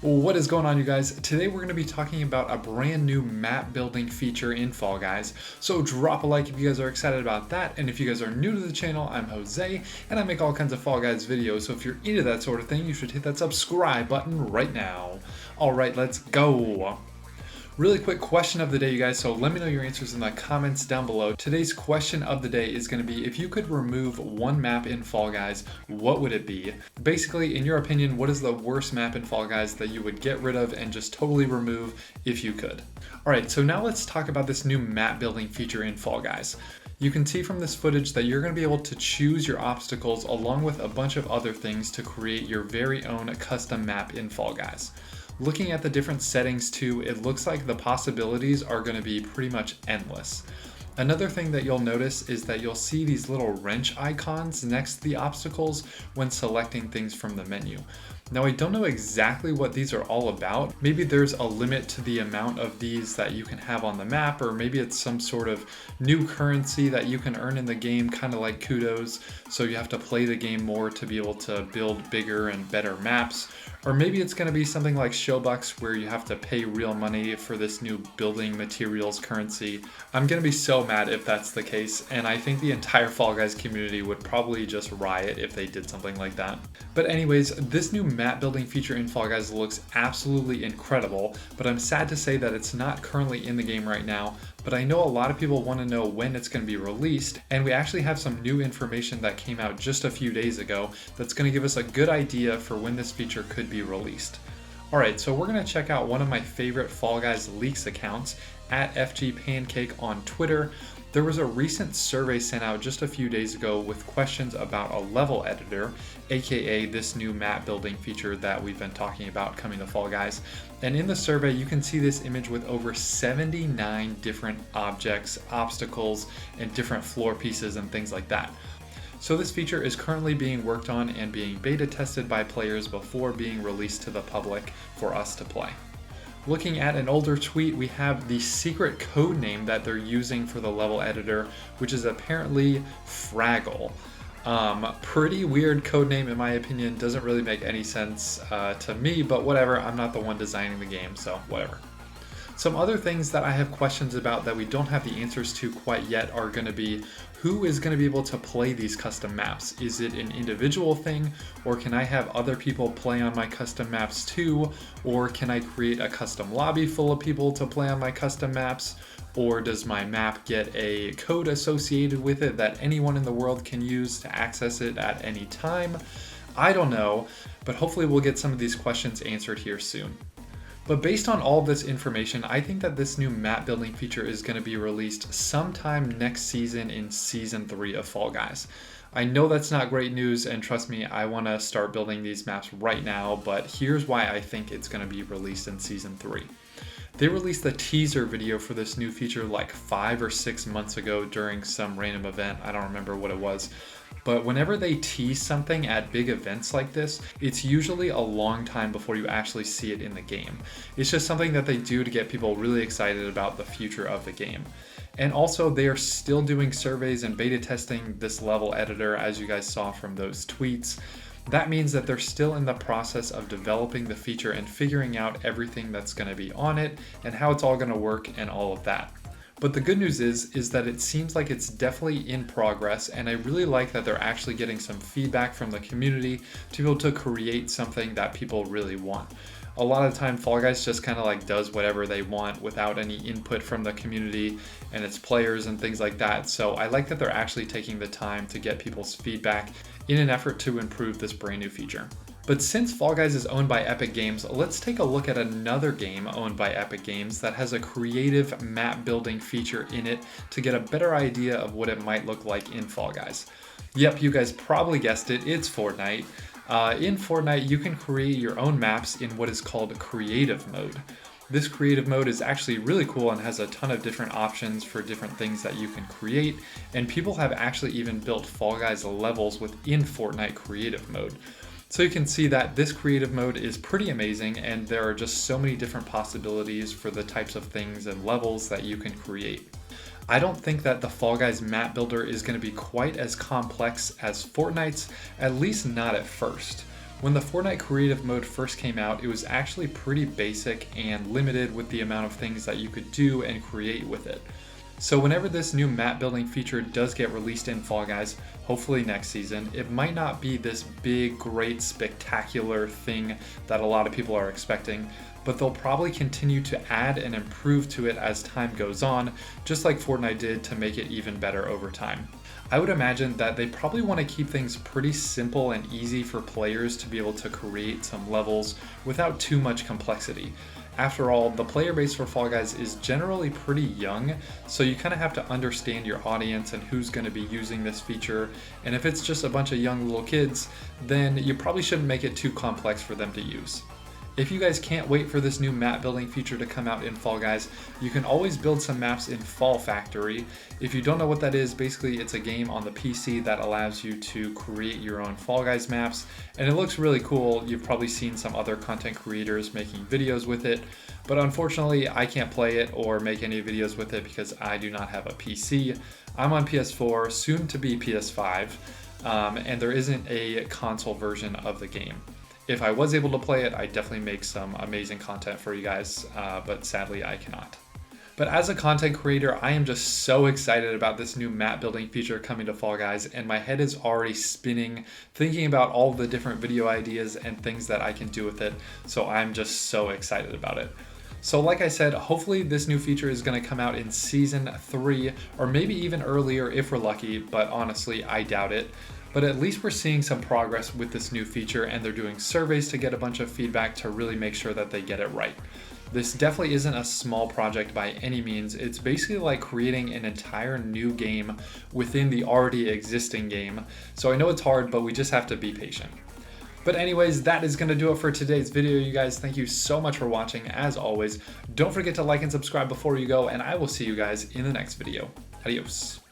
What is going on, you guys? Today we're going to be talking about a brand new map building feature in Fall Guys. So drop a like if you guys are excited about that, and if you guys are new to the channel, I'm Jose, and I make all kinds of Fall Guys videos, so if you're into that sort of thing, you should hit that subscribe button right now. Alright, let's go! Really quick question of the day, you guys, so let me know your answers in the comments down below. Today's question of the day is going to be, if you could remove one map in Fall Guys, what would it be? Basically, in your opinion, what is the worst map in Fall Guys that you would get rid of and just totally remove if you could? Alright, so now let's talk about this new map building feature in Fall Guys. You can see from this footage that you're going to be able to choose your obstacles along with a bunch of other things to create your very own custom map in Fall Guys. Looking at the different settings too, it looks like the possibilities are going to be pretty much endless. Another thing that you'll notice is that you'll see these little wrench icons next to the obstacles when selecting things from the menu. Now, I don't know exactly what these are all about. Maybe there's a limit to the amount of these that you can have on the map, or maybe it's some sort of new currency that you can earn in the game, kind of like kudos, so you have to play the game more to be able to build bigger and better maps. Or maybe it's going to be something like Showbucks, where you have to pay real money for this new building materials currency. I'm going to be so mad if that's the case, and I think the entire Fall Guys community would probably just riot if they did something like that. But anyways, this new map building feature in Fall Guys looks absolutely incredible, but I'm sad to say that it's not currently in the game right now. But I know a lot of people want to know when it's going to be released, and we actually have some new information that came out just a few days ago that's going to give us a good idea for when this feature could be released. Alright, so we're going to check out one of my favorite Fall Guys leaks accounts, at FGPancake on Twitter. There was a recent survey sent out just a few days ago with questions about a level editor, aka this new map building feature that we've been talking about coming to Fall Guys. And in the survey, you can see this image with over 79 different objects, obstacles, and different floor pieces and things like that. So this feature is currently being worked on and being beta tested by players before being released to the public for us to play. Looking at an older tweet, we have the secret code name that they're using for the level editor, which is apparently Fraggle. Pretty weird code name in my opinion, doesn't really make any sense to me, but whatever, I'm not the one designing the game, so whatever. Some other things that I have questions about that we don't have the answers to quite yet are going to be, who is going to be able to play these custom maps? Is it an individual thing, or can I have other people play on my custom maps too? Or can I create a custom lobby full of people to play on my custom maps? Or does my map get a code associated with it that anyone in the world can use to access it at any time? I don't know, but hopefully we'll get some of these questions answered here soon. But based on all of this information, I think that this new map building feature is going to be released sometime next season in Season 3 of Fall Guys. I know that's not great news, and trust me, I want to start building these maps right now, but here's why I think it's going to be released in Season 3. They released the teaser video for this new feature like 5 or 6 months ago during some random event, I don't remember what it was. But whenever they tease something at big events like this, it's usually a long time before you actually see it in the game. It's just something that they do to get people really excited about the future of the game. And also, they are still doing surveys and beta testing this level editor, as you guys saw from those tweets. That means that they're still in the process of developing the feature and figuring out everything that's going to be on it and how it's all going to work and all of that. But the good news is that it seems like it's definitely in progress, and I really like that they're actually getting some feedback from the community to be able to create something that people really want. A lot of the time, Fall Guys just kind of like does whatever they want without any input from the community and its players and things like that. So I like that they're actually taking the time to get people's feedback in an effort to improve this brand new feature. But since Fall Guys is owned by Epic Games, let's take a look at another game owned by Epic Games that has a creative map building feature in it to get a better idea of what it might look like in Fall Guys. Yep, you guys probably guessed it, it's Fortnite. In Fortnite, you can create your own maps in what is called creative mode. This creative mode is actually really cool and has a ton of different options for different things that you can create, and people have actually even built Fall Guys levels within Fortnite creative mode. So you can see that this creative mode is pretty amazing, and there are just so many different possibilities for the types of things and levels that you can create. I don't think that the Fall Guys map builder is going to be quite as complex as Fortnite's, at least not at first. When the Fortnite creative mode first came out, it was actually pretty basic and limited with the amount of things that you could do and create with it. So whenever this new map building feature does get released in Fall Guys, hopefully next season, it might not be this big, great, spectacular thing that a lot of people are expecting, but they'll probably continue to add and improve to it as time goes on, just like Fortnite did to make it even better over time. I would imagine that they probably want to keep things pretty simple and easy for players to be able to create some levels without too much complexity. After all, the player base for Fall Guys is generally pretty young, so you kind of have to understand your audience and who's going to be using this feature, and if it's just a bunch of young little kids, then you probably shouldn't make it too complex for them to use. If you guys can't wait for this new map building feature to come out in Fall Guys, you can always build some maps in Fall Factory. If you don't know what that is, basically it's a game on the PC that allows you to create your own Fall Guys maps, and it looks really cool. You've probably seen some other content creators making videos with it, but unfortunately I can't play it or make any videos with it because I do not have a PC. I'm on PS4, soon to be PS5, and there isn't a console version of the game. If I was able to play it, I'd definitely make some amazing content for you guys, but sadly I cannot. But as a content creator, I am just so excited about this new map building feature coming to Fall Guys, and my head is already spinning thinking about all the different video ideas and things that I can do with it, so I'm just so excited about it. So like I said, hopefully this new feature is going to come out in Season 3, or maybe even earlier if we're lucky, but honestly I doubt it. But at least we're seeing some progress with this new feature, and they're doing surveys to get a bunch of feedback to really make sure that they get it right. This definitely isn't a small project by any means. It's basically like creating an entire new game within the already existing game. So I know it's hard, but we just have to be patient. But anyways, that is going to do it for today's video, you guys. Thank you so much for watching. As always, don't forget to like and subscribe before you go, and I will see you guys in the next video. Adios.